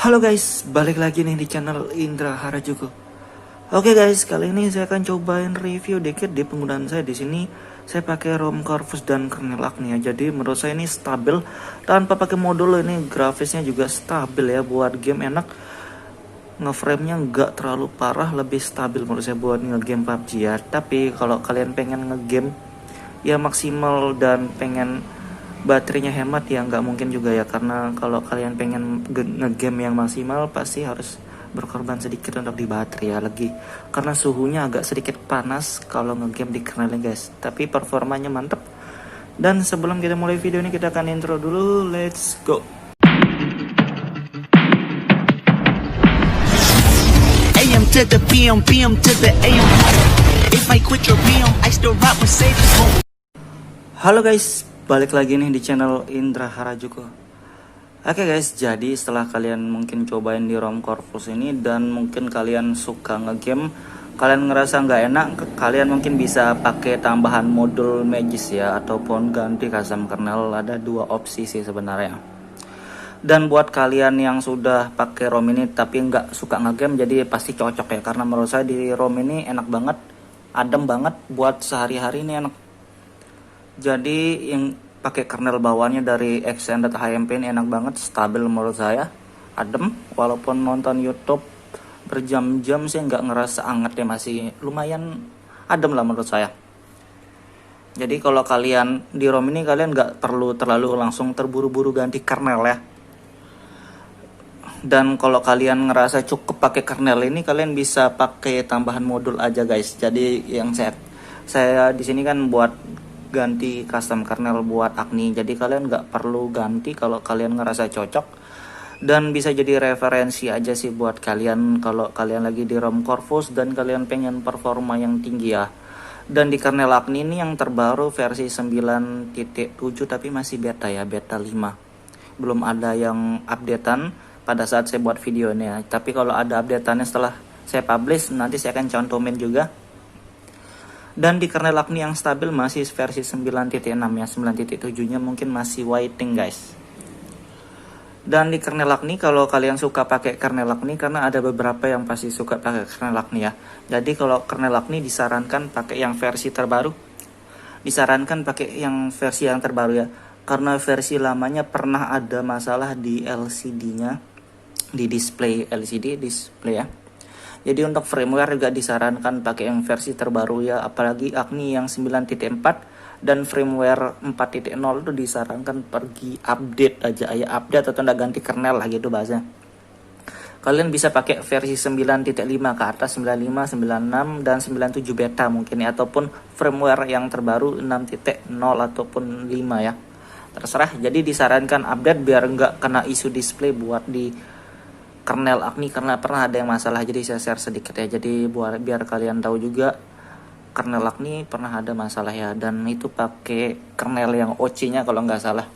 Halo guys, balik lagi nih di channel Indra Harajuku. Oke guys, kali ini saya akan cobain review dikit di penggunaan saya di sini. Saya pakai ROM Corvus dan kernel Agni ya. Jadi menurut saya ini stabil tanpa pakai modul, ini grafisnya juga stabil ya, buat game enak. Ngeframe-nya nggak terlalu parah, lebih stabil menurut saya buat ngegame PUBG ya. Tapi kalau kalian pengen ngegame ya maksimal dan pengen baterainya hemat ya nggak mungkin juga ya, karena kalau kalian pengen ngegame yang maksimal pasti harus berkorban sedikit untuk di baterai ya, lagi karena suhunya agak sedikit panas kalau ngegame di kernelnya guys, tapi performanya mantep. Dan sebelum kita mulai video ini, kita akan intro dulu. Let's go. AM to the PM, PM to the AM. If I quit your PM, I still rock with Sage's home. Halo guys, balik lagi nih di channel Indra Harajuku. Oke guys, jadi setelah kalian mungkin cobain di ROM Corvus ini dan mungkin kalian suka ngegame, kalian ngerasa nggak enak, kalian mungkin bisa pakai tambahan modul Magis ya, ataupun ganti custom kernel. Ada dua opsi sih sebenarnya. Dan buat kalian yang sudah pakai ROM ini tapi nggak suka ngegame, jadi pasti cocok ya, karena menurut saya di ROM ini enak banget, adem banget, buat sehari-hari ini enak. Jadi yang pakai kernel bawaannya dari Extended HMP ini enak banget, stabil menurut saya, adem. Walaupun nonton YouTube berjam-jam sih nggak ngerasa anget ya, masih lumayan adem lah menurut saya. Jadi kalau kalian di ROM ini kalian nggak perlu terlalu langsung terburu-buru ganti kernel ya. Dan kalau kalian ngerasa cukup pakai kernel ini, kalian bisa pakai tambahan modul aja guys. Jadi yang saya di sini kan buat ganti custom kernel buat Agni, jadi kalian nggak perlu ganti kalau kalian ngerasa cocok, dan bisa jadi referensi aja sih buat kalian kalau kalian lagi di ROM Corvus dan kalian pengen performa yang tinggi ya. Dan di kernel Agni ini yang terbaru versi 9.7 tapi masih beta ya, beta 5, belum ada yang updatean pada saat saya buat video ini ya. Tapi kalau ada updateannya setelah saya publish, nanti saya akan cantumin juga. Dan di kernel Agni yang stabil masih versi 9.6 ya, 9.7 nya mungkin masih waiting guys. Dan di kernel Agni, kalau kalian suka pakai kernel Agni, karena ada beberapa yang pasti suka pakai kernel Agni ya. Jadi kalau kernel Agni disarankan pakai yang versi terbaru. Disarankan pakai yang versi yang terbaru ya. Karena versi lamanya pernah ada masalah di LCD-nya, di display LCD display ya. Jadi untuk firmware juga disarankan pakai yang versi terbaru ya, apalagi Agni yang 9.4 dan firmware 4.0 itu disarankan pergi update aja ya, update atau enggak ganti kernel lah gitu bahasanya. Kalian bisa pakai versi 9.5 ke atas, 95, 96 dan 97 beta mungkin ya, ataupun firmware yang terbaru 6.0 ataupun 5 ya. Terserah. Jadi disarankan update biar enggak kena isu display buat di kernel Agni, karena pernah ada yang masalah, jadi saya share sedikit ya. Jadi biar kalian tahu juga, kernel Agni pernah ada masalah ya, dan itu pakai kernel yang OC-nya kalau nggak salah.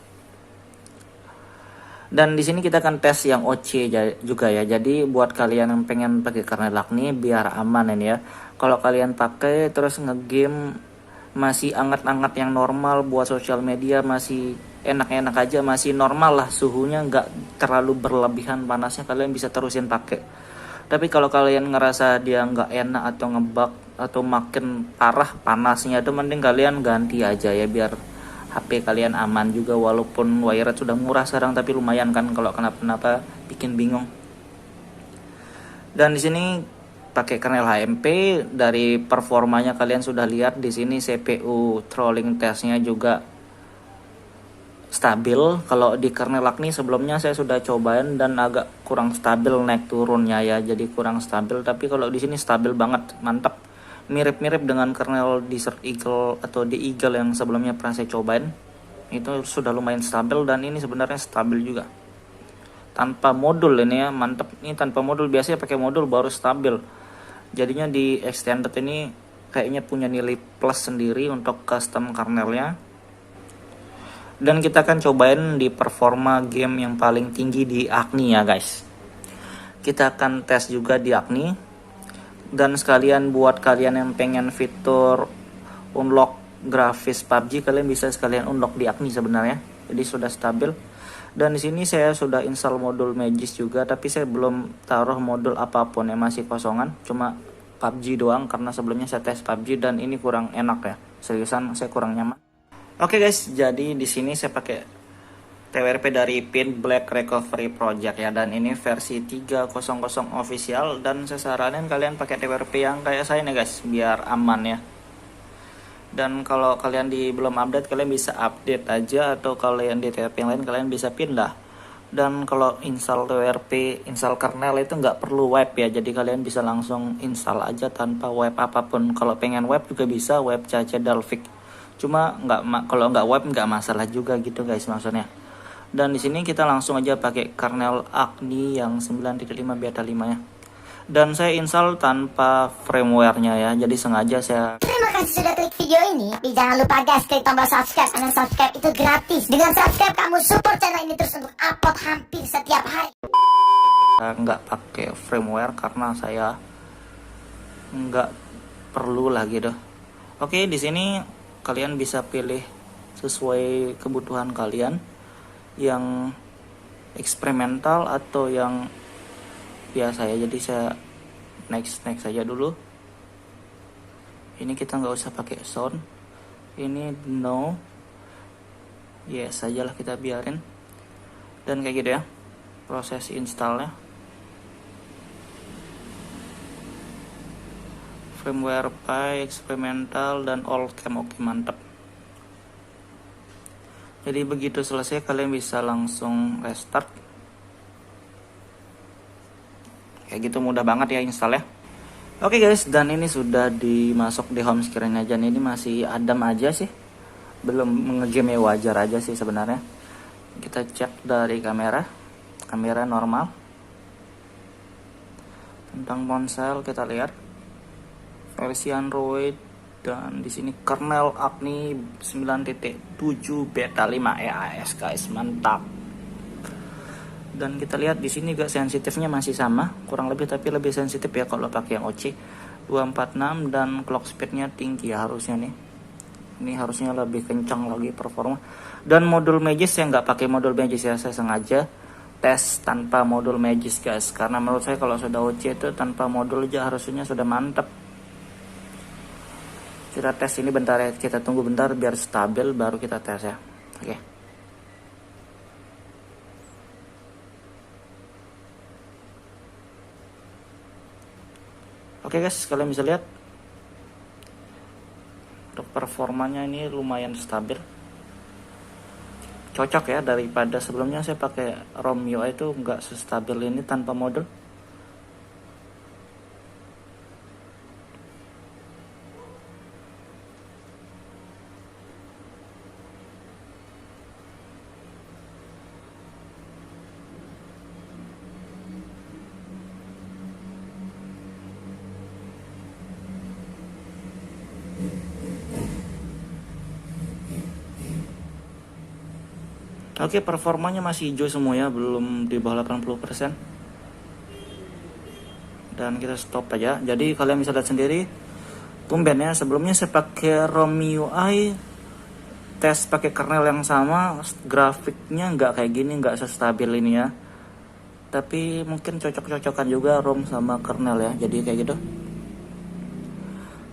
Dan di sini kita akan tes yang OC juga ya. Jadi buat kalian yang pengen pakai kernel Agni biar aman ini ya. Kalau kalian pakai terus ngegame masih anget-anget yang normal buat sosial media, masih enak-enak aja, masih normal lah, suhunya nggak terlalu berlebihan panasnya, kalian bisa terusin pakai. Tapi kalau kalian ngerasa dia nggak enak atau ngebug atau makin parah panasnya, itu mending kalian ganti aja ya, biar HP kalian aman juga. Walaupun wired sudah murah sekarang, tapi lumayan kan kalau kenapa-napa bikin bingung. Dan di sini pakai kernel HMP, dari performanya kalian sudah lihat di sini. CPU trolling testnya juga stabil. Kalau di kernel Agni sebelumnya saya sudah cobain dan agak kurang stabil naik turunnya ya, jadi kurang stabil. Tapi kalau di sini stabil banget, mantap. Mirip-mirip dengan kernel Desert Eagle atau The Eagle yang sebelumnya pernah saya cobain. Itu sudah lumayan stabil, dan ini sebenarnya stabil juga. Tanpa modul ini ya, mantap. Ini tanpa modul, biasanya pakai modul baru stabil. Jadinya di extended ini kayaknya punya nilai plus sendiri untuk custom kernelnya. Dan kita akan cobain di performa game yang paling tinggi di Agni ya guys. Kita akan tes juga di Agni. Dan sekalian buat kalian yang pengen fitur unlock grafis PUBG, kalian bisa sekalian unlock di Agni sebenarnya. Jadi sudah stabil. Dan di sini saya sudah install modul Magis juga, tapi saya belum taruh modul apapun ya, masih kosongan, cuma PUBG doang karena sebelumnya saya tes PUBG dan ini kurang enak ya. Seriusan saya kurang nyaman. Oke guys, jadi di sini saya pakai TWRP dari Pin Black Recovery Project ya, dan ini versi 3.0.0 official, dan saya saranin kalian pakai TWRP yang kayak saya nih guys, biar aman ya. Dan kalau kalian belum update, kalian bisa update aja, atau kalian di TWRP yang lain kalian bisa pindah. Dan kalau install TWRP, install kernel itu nggak perlu web ya, jadi kalian bisa langsung install aja tanpa web apapun. Kalau pengen web juga bisa, web CC Dalvik. Cuma kalau nggak web nggak masalah juga gitu guys maksudnya. Dan di sini kita langsung aja pakai kernel Agni yang 9.5 beta 5 ya. Dan saya install tanpa firmware-nya ya, jadi sengaja saya. Terima kasih sudah klik video ini. Tapi jangan lupa guys, klik tombol subscribe, karena subscribe itu gratis. Dengan subscribe kamu support channel ini terus untuk upload hampir setiap hari. Nggak pakai firmware karena saya nggak perlu lah gitu. Oke, di sini kalian bisa pilih sesuai kebutuhan kalian, yang eksperimental atau yang biasa ya. Jadi saya next saja dulu. Ini kita nggak usah pakai sound, ini no, yes sajalah kita biarin. Dan kayak gitu ya proses installnya. Firmware Pi, eksperimental, dan all cam oke, mantap. Jadi begitu selesai kalian bisa langsung restart. Kayak gitu mudah banget ya install ya. Oke guys, dan ini sudah dimasuk di home screen aja. Ini masih adem aja sih, belum ngegame ya, wajar aja sih sebenarnya. Kita cek dari kamera normal. Tentang ponsel kita lihat versi Android, dan di sini kernel Agni 9.7 beta 5 EAS guys, mantap. Dan kita lihat di sini juga sensitifnya masih sama, kurang lebih, tapi lebih sensitif ya kalau pakai yang OC 246, dan clock speednya tinggi ya harusnya nih. Ini harusnya lebih kencang lagi performa. Dan modul Magis saya nggak pakai modul Magis ya, saya sengaja tes tanpa modul Magis guys, karena menurut saya kalau sudah OC itu tanpa modul aja harusnya sudah mantap. Kita tes ini bentar ya, kita tunggu bentar biar stabil baru kita tes ya. Oke. Oke guys, kalian bisa lihat untuk performanya ini lumayan stabil, cocok ya, daripada sebelumnya saya pakai ROM UI itu nggak sestabil ini tanpa modul. Oke, performanya masih hijau semua ya, belum di bawah 80%. Dan kita stop aja. Jadi kalian bisa lihat sendiri, tumbennya sebelumnya saya pakai ROM UI, tes pakai kernel yang sama, grafiknya nggak kayak gini, nggak sestabil ini ya. Tapi mungkin cocok-cocokan juga ROM sama kernel ya, jadi kayak gitu.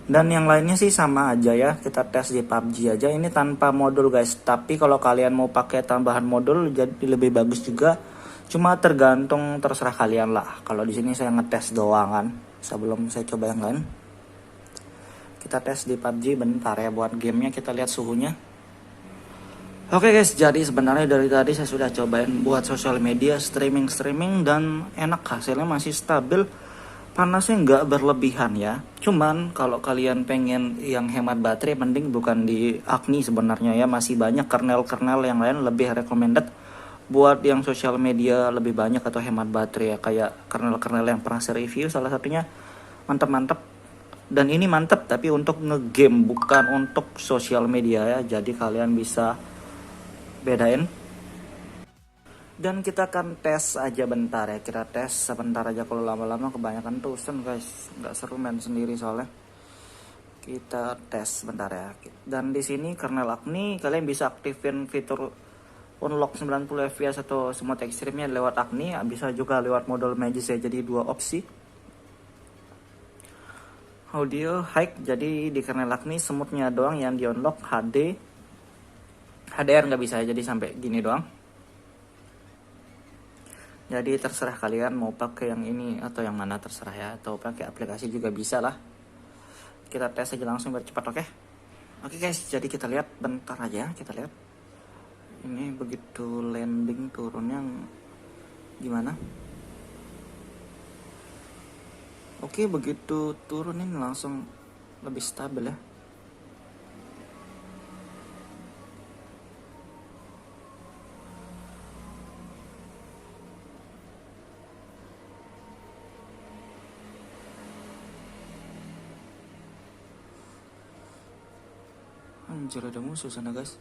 Dan yang lainnya sih sama aja ya, kita tes di PUBG aja. Ini tanpa modul guys, tapi kalau kalian mau pakai tambahan modul jadi lebih bagus juga. Cuma terserah kalian lah. Kalau di sini saya ngetes doang kan, sebelum saya coba yang lain. Kita tes di PUBG bentar ya, buat gamenya kita lihat suhunya. Oke guys, jadi sebenarnya dari tadi saya sudah cobain buat sosial media, streaming, dan enak, hasilnya masih stabil. Panasnya nggak berlebihan ya. Cuman kalau kalian pengen yang hemat baterai, mending bukan di Agni sebenarnya ya. Masih banyak kernel-kernel yang lain lebih recommended buat yang sosial media lebih banyak atau hemat baterai ya. Kayak kernel-kernel yang pernah saya review, salah satunya mantap-mantap. Dan ini mantap tapi untuk ngegame, bukan untuk sosial media ya. Jadi kalian bisa bedain. Dan kita akan tes aja bentar ya, kita tes sebentar aja, kalau lama-lama kebanyakan tusen guys, nggak seru main sendiri soalnya. Kita tes bentar ya. Dan di sini kernel Agni kalian bisa aktifin fitur unlock 90 fps atau smooth ekstrimnya lewat Agni, bisa juga lewat modul Magis ya, jadi dua opsi. Audio high, jadi di kernel Agni smoothnya doang yang di unlock, HDR nggak bisa, jadi sampai gini doang. Jadi terserah kalian mau pakai yang ini atau yang mana, terserah ya, atau pakai aplikasi juga bisa lah. Kita tes aja langsung biar cepat, oke? Oke guys, jadi kita lihat bentar aja, kita lihat ini begitu landing turunnya gimana. Oke, begitu turun ini langsung lebih stabil ya. Anjir, ada musuh sana guys.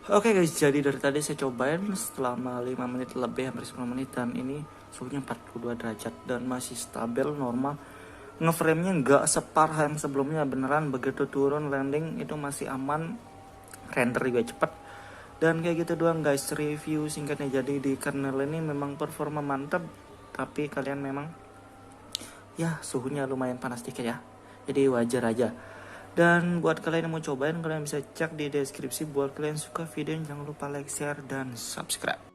Oke guys, jadi dari tadi saya cobain selama 5 menit lebih, hampir 10 menit, dan ini suhunya 42 derajat dan masih stabil normal. Ngeframe-nya nggak separah yang sebelumnya, beneran begitu turun landing itu masih aman, render juga cepet. Dan kayak gitu doang guys review singkatnya. Jadi di kernel ini memang performa mantap, tapi kalian memang ya suhunya lumayan panas dikit ya, jadi wajar aja. Dan buat kalian yang mau cobain, kalian bisa cek di deskripsi. Buat kalian suka video, jangan lupa like, share, dan subscribe.